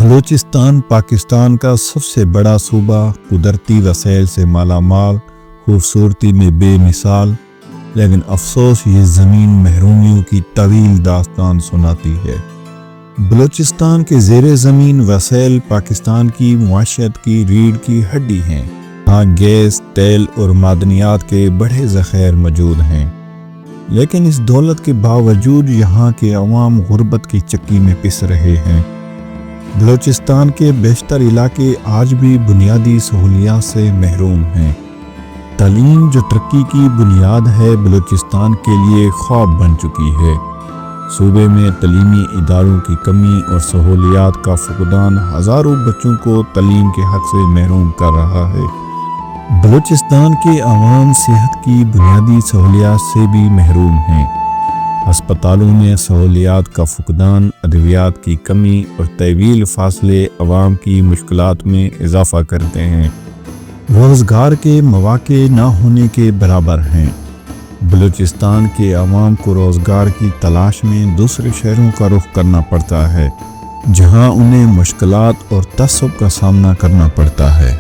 بلوچستان پاکستان کا سب سے بڑا صوبہ، قدرتی وسائل سے مالا مال، خوبصورتی میں بے مثال، لیکن افسوس یہ زمین محرومیوں کی طویل داستان سناتی ہے۔ بلوچستان کے زیر زمین وسائل پاکستان کی معیشت کی ریڑھ کی ہڈی ہیں۔ یہاں گیس، تیل اور معدنیات کے بڑے ذخائر موجود ہیں، لیکن اس دولت کے باوجود یہاں کے عوام غربت کی چکی میں پس رہے ہیں۔ بلوچستان کے بیشتر علاقے آج بھی بنیادی سہولیات سے محروم ہیں۔ تعلیم جو ترقی کی بنیاد ہے، بلوچستان کے لیے خواب بن چکی ہے۔ صوبے میں تعلیمی اداروں کی کمی اور سہولیات کا فقدان ہزاروں بچوں کو تعلیم کے حق سے محروم کر رہا ہے۔ بلوچستان کے عوام صحت کی بنیادی سہولیات سے بھی محروم ہیں۔ ہسپتالوں میں سہولیات کا فقدان، ادویات کی کمی اور طویل فاصلے عوام کی مشکلات میں اضافہ کرتے ہیں۔ روزگار کے مواقع نہ ہونے کے برابر ہیں۔ بلوچستان کے عوام کو روزگار کی تلاش میں دوسرے شہروں کا رخ کرنا پڑتا ہے، جہاں انہیں مشکلات اور تعصب کا سامنا کرنا پڑتا ہے۔